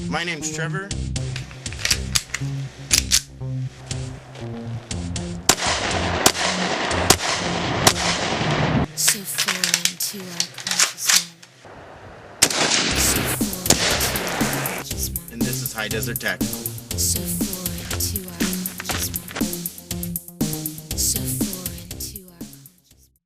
My name's Trevor. So foreign to our conscious mind. So foreign to our conscious mind. And this is High Desert Tactical. So foreign to our conscious mind. So foreign to our conscious mind.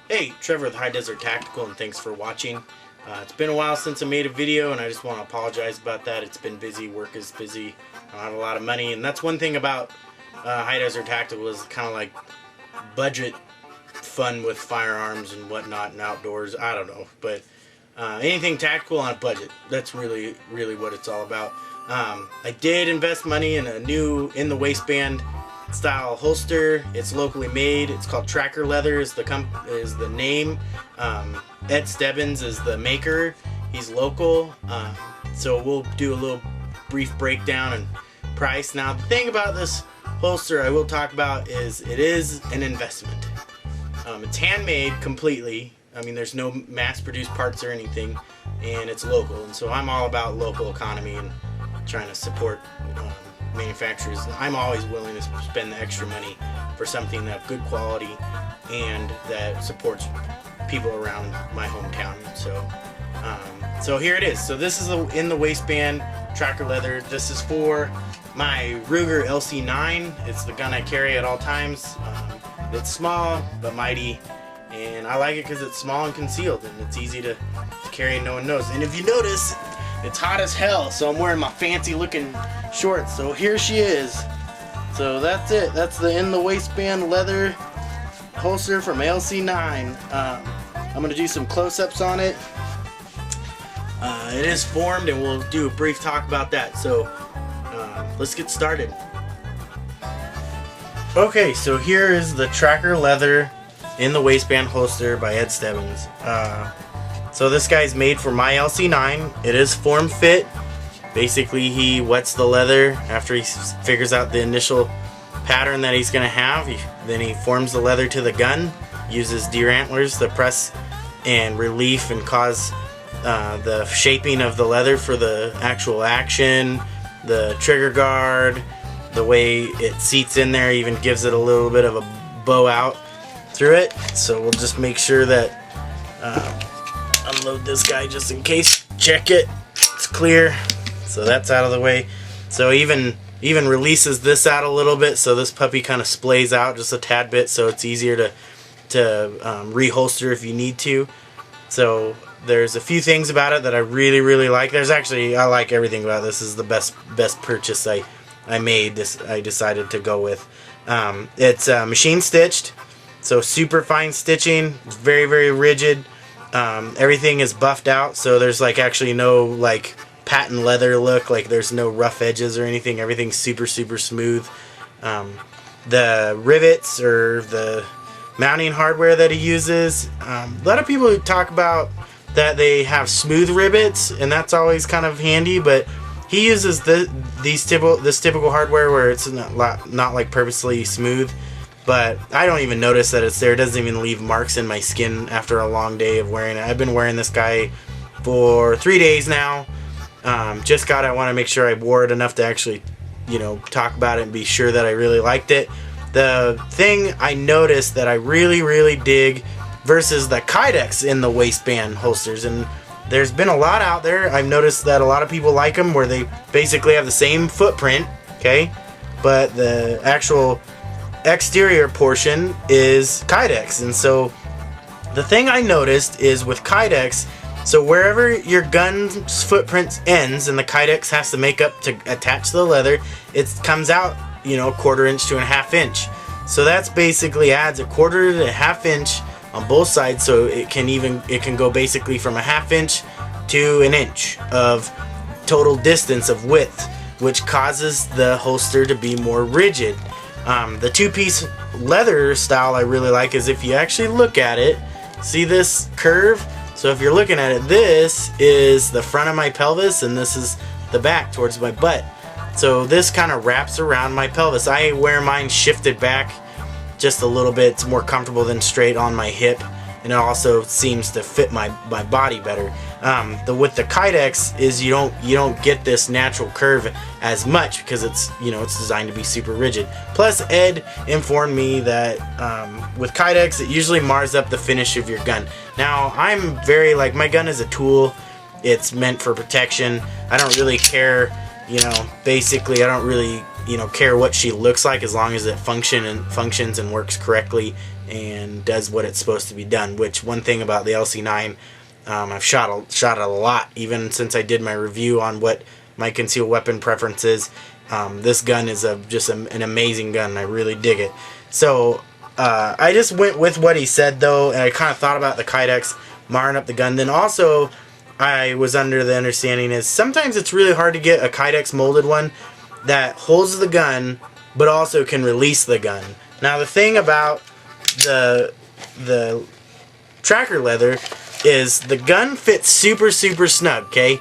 Hey, Trevor with High Desert Tactical, and thanks for watching. It's been a while since I made a video, and I just want to apologize about that. It's been busy, work is busy, I don't have a lot of money, and that's one thing about High Desert Tactical is kind of like budget fun with firearms and whatnot and outdoors. I don't know, but anything tactical on a budget, that's really what it's all about. I did invest money in a new in the waistband style holster. It's locally made. It's called Tracker Leather is the name. Ed Stebbins is the maker. He's local. So we'll do a little brief breakdown and price. Now the thing about this holster I will talk about is it is an investment. It's handmade completely. I mean, there's no mass-produced parts or anything, and it's local. And so I'm all about local economy and trying to support manufacturers. I'm always willing to spend the extra money for something of good quality and that supports people around my hometown. So here it is. So this is in the waistband Tracker Leather. This is for my Ruger LC9. It's the gun I carry at all times. It's small but mighty, and I like it because it's small and concealed, and it's easy to carry and no one knows. And if you notice, it's hot as hell, so I'm wearing my fancy looking shorts. So here she is. So that's it. That's the in the waistband leather holster from LC9. I'm gonna do some close-ups on it. It is formed, and we'll do a brief talk about that. So let's get started. Okay, so here is the Tracker Leather in the waistband holster by Ed Stebbins. So this guy's made for my LC9. It is form fit. Basically, he wets the leather after he figures out the initial pattern that he's going to have. Then he forms the leather to the gun, uses deer antlers to press and relief and cause the shaping of the leather for the actual action, the trigger guard, the way it seats in there even gives it a little bit of a bow out through it. So we'll just make sure that unload this guy just in case. Check it. It's clear. So that's out of the way. So even releases this out a little bit, so this puppy kind of splays out just a tad bit, so it's easier to reholster if you need to. So there's a few things about it that I really like. I like everything about this. This is the best purchase I made. I decided to go with. It's machine stitched, so super fine stitching. It's very rigid. Everything is buffed out, so there's like actually no like patent leather look. Like there's no rough edges or anything. Everything's super smooth. The rivets or the mounting hardware that he uses, a lot of people talk about that they have smooth rivets, and that's always kind of handy, but he uses this typical hardware where it's not like purposely smooth. But I don't even notice that it's there. It doesn't even leave marks in my skin after a long day of wearing it. I've been wearing this guy for 3 days now. I want to make sure I wore it enough to actually, talk about it and be sure that I really liked it. The thing I noticed that I really dig versus the Kydex in the waistband holsters, and there's been a lot out there. I've noticed that a lot of people like them where they basically have the same footprint, okay, but the actual exterior portion is Kydex. And so the thing I noticed is with Kydex, so wherever your gun's footprint ends and the Kydex has to make up to attach to the leather, it comes out, 1/4 inch to a 1/2 inch. So that's basically adds 1/4 to a 1/2 inch on both sides, so it can go basically from a 1/2 inch to an inch of total distance of width, which causes the holster to be more rigid. The two-piece leather style I really like is if you actually look at it, see this curve? So if you're looking at it, this is the front of my pelvis and this is the back towards my butt. So this kind of wraps around my pelvis. I wear mine shifted back just a little bit. It's more comfortable than straight on my hip, and it also seems to fit my body better. With the Kydex is you don't get this natural curve as much because it's it's designed to be super rigid. Plus Ed informed me that with Kydex it usually mars up the finish of your gun. Now I'm very my gun is a tool. It's meant for protection. I don't really care, basically I don't really care what she looks like as long as it functions and works correctly and does what it's supposed to be done. Which one thing about the LC9, I've shot it a lot, even since I did my review on what my concealed weapon preference is. This gun is just an amazing gun. I really dig it. So I just went with what he said though, and I kind of thought about the Kydex marring up the gun. Then also I was under the understanding is sometimes it's really hard to get a Kydex molded one that holds the gun but also can release the gun. Now the thing about the tracker leather is the gun fits super snug, okay?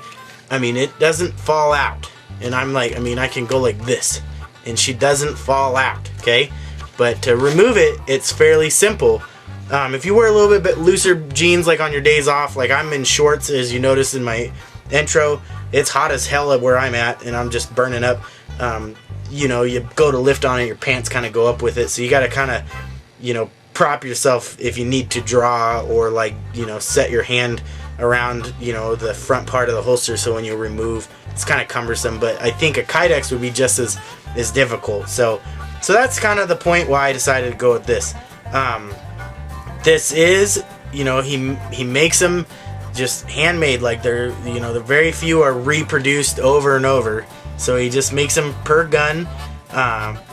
I mean, it doesn't fall out. And I can go like this and she doesn't fall out, okay? But to remove it, it's fairly simple. If you wear a little bit looser jeans like on your days off, like I'm in shorts as you noticed in my intro, it's hot as hell at where I'm at and I'm just burning up. You go to lift on it, your pants kind of go up with it, so you got to kind of prop yourself if you need to draw, or set your hand around the front part of the holster so when you remove it's kind of cumbersome. But I think a Kydex would be just as difficult. So that's kind of the point why I decided to go with this. This is he makes them just handmade, like they're the very few are reproduced over and over. So he just makes them per gun.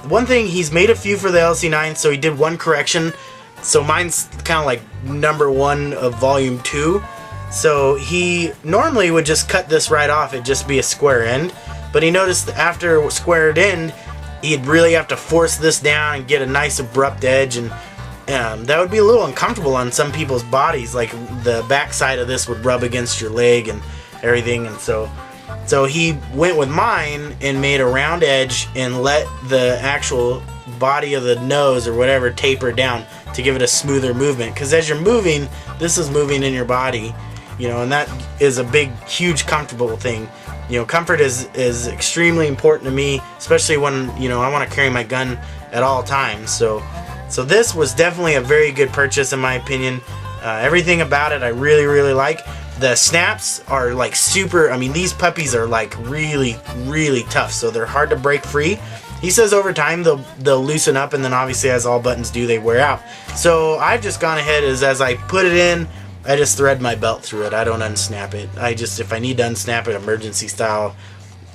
One thing, he's made a few for the LC9, so he did one correction. So mine's kind of like number 1 of volume 2. So he normally would just cut this right off, it'd just be a square end. But he noticed that after squared end, he'd really have to force this down and get a nice abrupt edge, and that would be a little uncomfortable on some people's bodies. Like the back side of this would rub against your leg and everything, and so he went with mine and made a round edge and let the actual body of the nose or whatever taper down to give it a smoother movement. Because as you're moving, this is moving in your body, and that is a big, huge, comfortable thing. Comfort is extremely important to me, especially when I want to carry my gun at all times. So this was definitely a very good purchase in my opinion. Everything about it I really like. The snaps are like super, these puppies are like really tough, so they're hard to break free. He says over time they'll loosen up, and then obviously as all buttons do, they wear out. So I've just gone ahead as I put it in, I just thread my belt through it. I don't unsnap it. If I need to unsnap it emergency style,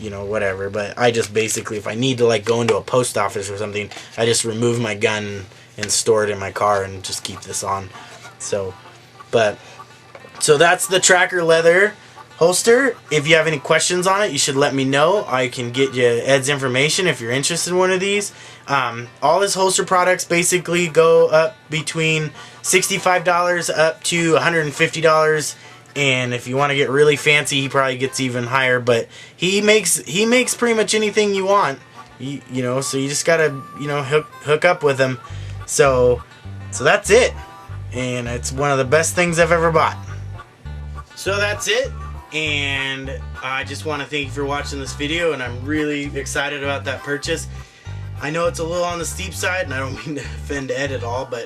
whatever. But I just basically, if I need to go into a post office or something, I just remove my gun and store it in my car and just keep this on. So that's the tracker leather holster. If you have any questions on it, you should let me know. I can get you Ed's information if you're interested in one of these. All his holster products basically go up between $65 up to $150, and if you want to get really fancy, he probably gets even higher. But he makes pretty much anything you want. So you just gotta hook up with him. So that's it, and it's one of the best things I've ever bought. So that's it, and I just want to thank you for watching this video, and I'm really excited about that purchase. I know it's a little on the steep side, and I don't mean to offend Ed at all, but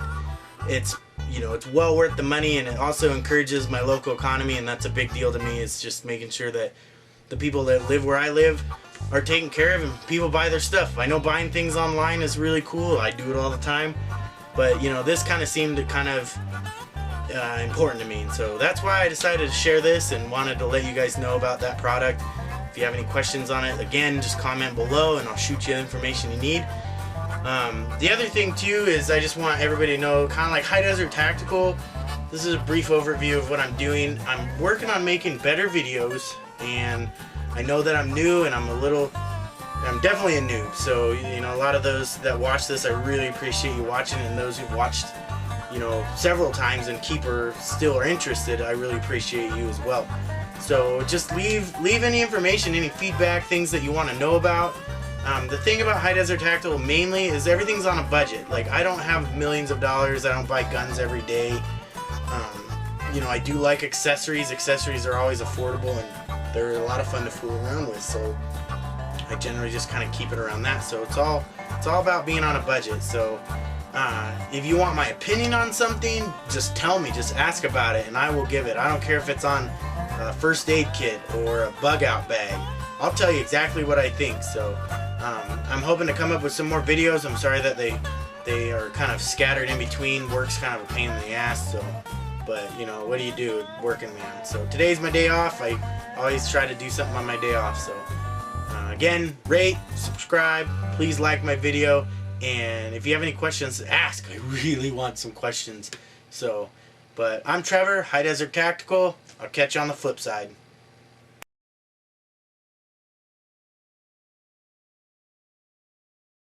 it's it's well worth the money, and it also encourages my local economy, and that's a big deal to me. It's just making sure that the people that live where I live are taken care of and people buy their stuff. I know buying things online is really cool. I do it all the time, but this kind of seemed important to me, and so that's why I decided to share this and wanted to let you guys know about that product. If you have any questions on it, again, just comment below and I'll shoot you the information you need. The other thing too is I just want everybody to know, kind of like High Desert Tactical, this is a brief overview of what I'm doing. I'm working on making better videos, and I know that I'm new and I'm definitely a noob, so a lot of those that watch this, I really appreciate you watching, and those who've watched several times and still are interested, I really appreciate you as well. So just leave any information, any feedback, things that you want to know about. The thing about High Desert Tactical mainly is everything's on a budget. Like, I don't have millions of dollars. I don't buy guns every day. You know, I do like accessories. Accessories are always affordable and they're a lot of fun to fool around with. So I generally just kind of keep it around that. So it's all about being on a budget. So if you want my opinion on something, just tell me. Just ask about it and I will give it. I don't care if it's on a first aid kit or a bug out bag. I'll tell you exactly what I think. So I'm hoping to come up with some more videos. I'm sorry that they are kind of scattered in between. Work's kind of a pain in the ass. So, but you know, what do you do? Working, man. So today's my day off. I always try to do something on my day off. So again, rate, subscribe, please like my video, and if you have any questions, ask. I really want some questions. So, but I'm Trevor, High Desert Tactical. I'll catch you on the flip side.